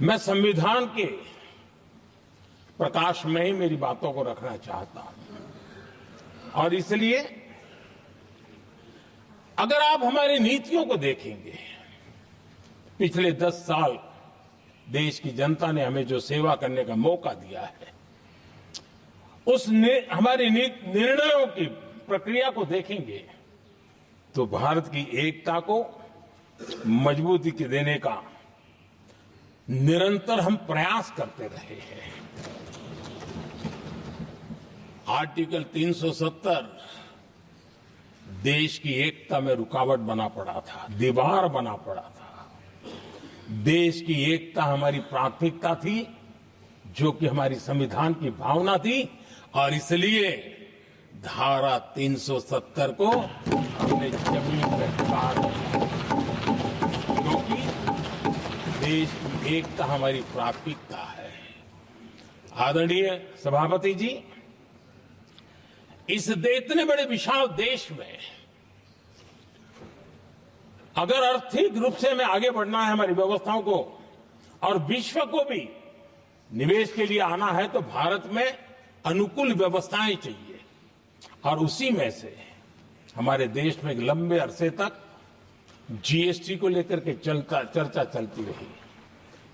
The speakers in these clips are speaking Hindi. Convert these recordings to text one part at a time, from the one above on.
मैं संविधान के प्रकाश में ही मेरी बातों को रखना चाहता हूं और इसलिए अगर आप हमारी नीतियों को देखेंगे, पिछले 10 साल देश की जनता ने हमें जो सेवा करने का मौका दिया है, हमारी निर्णयों की प्रक्रिया को देखेंगे तो भारत की एकता को मजबूती देने का निरंतर हम प्रयास करते रहे हैं। आर्टिकल 370 देश की एकता में रुकावट बना पड़ा था, दीवार बना पड़ा था। देश की एकता हमारी प्राथमिकता थी, जो कि हमारी संविधान की भावना थी और इसलिए धारा 370 को हमने जमीन पर उतार दिया, क्योंकि देश की एकता हमारी प्राथमिकता है। आदरणीय सभापति जी, इस इतने बड़े विशाल देश में अगर आर्थिक रूप से हमें आगे बढ़ना है, हमारी व्यवस्थाओं को और विश्व को भी निवेश के लिए आना है, तो भारत में अनुकूल व्यवस्थाएं चाहिए और उसी में से हमारे देश में एक लंबे अरसे तक जीएसटी को लेकर के चर्चा चलती रही।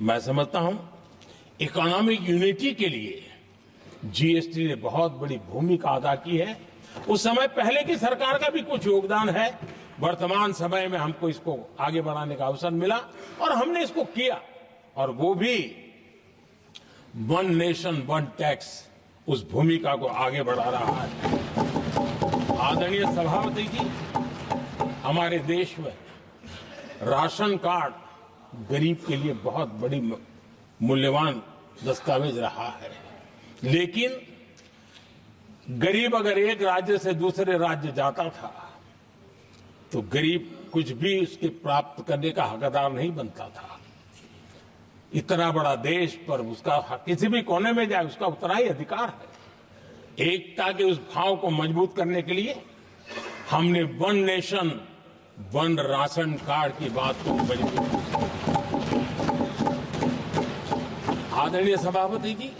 मैं समझता हूं इकोनॉमिक यूनिटी के लिए जीएसटी ने बहुत बड़ी भूमिका अदा की है। उस समय पहले की सरकार का भी कुछ योगदान है। वर्तमान समय में हमको इसको आगे बढ़ाने का अवसर मिला और हमने इसको किया, और वो भी वन नेशन वन टैक्स उस भूमिका को आगे बढ़ा रहा है। आदरणीय सभापति जी, हमारे देश में राशन कार्ड गरीब के लिए बहुत बड़ी मूल्यवान दस्तावेज रहा है, लेकिन गरीब अगर एक राज्य से दूसरे राज्य जाता था तो गरीब कुछ भी उसके प्राप्त करने का हकदार नहीं बनता था। इतना बड़ा देश पर उसका किसी भी कोने में जाए उसका उतना ही अधिकार है। एकता के उस भाव को मजबूत करने के लिए हमने one nation one ration card की बात को मजबूत किया। आदरणीय सभापति जी,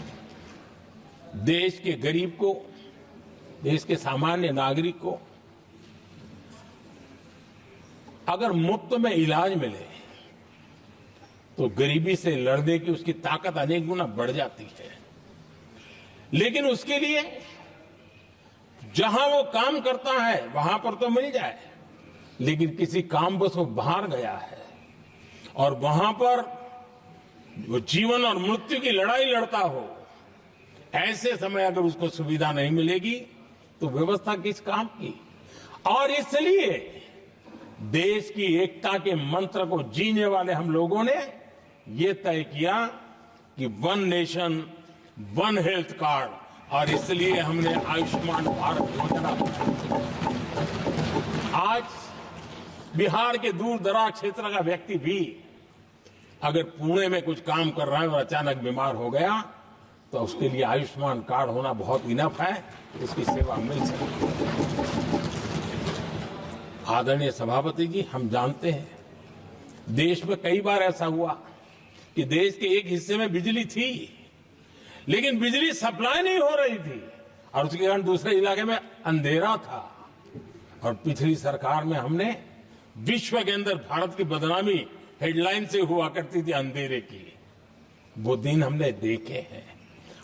देश के गरीब को, देश के सामान्य नागरिक को अगर मुफ्त में इलाज मिले तो गरीबी से लड़ने की उसकी ताकत अनेक गुना बढ़ जाती है। लेकिन उसके लिए जहां वो काम करता है वहां पर तो मिल जाए, लेकिन किसी काम बस वो बाहर गया है और वहां पर वो जीवन और मृत्यु की लड़ाई लड़ता हो, ऐसे समय अगर उसको सुविधा नहीं मिलेगी तो व्यवस्था किस काम की। और इसलिए देश की एकता के मंत्र को जीने वाले हम लोगों ने ये तय किया कि one nation one health card, और इसलिए हमने आयुष्मान भारत योजना बनाई। आज बिहार के दूर दराज क्षेत्र का व्यक्ति भी अगर पुणे में कुछ काम कर रहा है और अचानक बीमार हो गया तो उसके लिए आयुष्मान कार्ड होना बहुत इनफ है, उसकी सेवा मिल सकती है। आदरणीय सभापति जी, हम जानते हैं देश में कई बार ऐसा हुआ कि देश के एक हिस्से में बिजली थी लेकिन बिजली सप्लाई नहीं हो रही थी और उसके कारण दूसरे इलाके में अंधेरा था, और पिछली सरकार में हमने विश्व के अंदर भारत की बदनामी हेडलाइन से हुआ करती थी अंधेरे की, वो दिन हमने देखे हैं।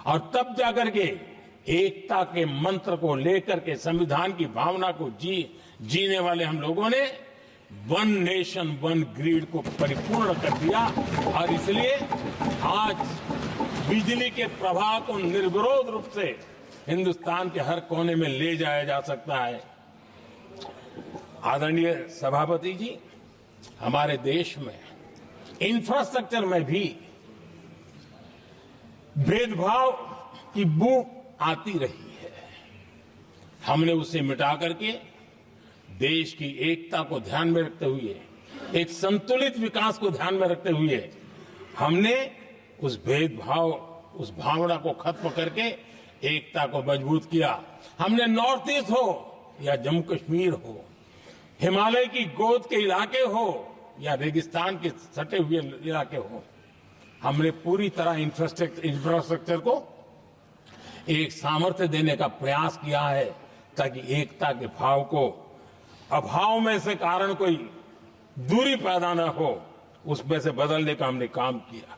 और तब जाकर के एकता के मंत्र को लेकर के संविधान की भावना को जीने वाले हम लोगों ने वन नेशन वन ग्रिड को परिपूर्ण कर दिया, और इसलिए आज बिजली के प्रवाह को निर्विरोध रूप से हिंदुस्तान के हर कोने में ले जाया जा सकता है। आदरणीय सभापति जी, हमारे देश में इंफ्रास्ट्रक्चर में भी भेदभाव की बू आती रही है। हमने उसे मिटा करके देश की एकता को ध्यान में रखते हुए, एक संतुलित विकास को ध्यान में रखते हुए हमने उस भेदभाव, उस भावना को खत्म करके एकता को मजबूत किया। हमने नॉर्थ ईस्ट हो या जम्मू कश्मीर हो, हिमालय की गोद के इलाके हो या रेगिस्तान के सटे हुए इलाके हो, हमने पूरी तरह इंफ्रास्ट्रक्चर को एक सामर्थ्य देने का प्रयास किया है ताकि एकता के भाव को अभाव में से कारण कोई दूरी पैदा न हो, उसमें से बदलने का हमने काम किया।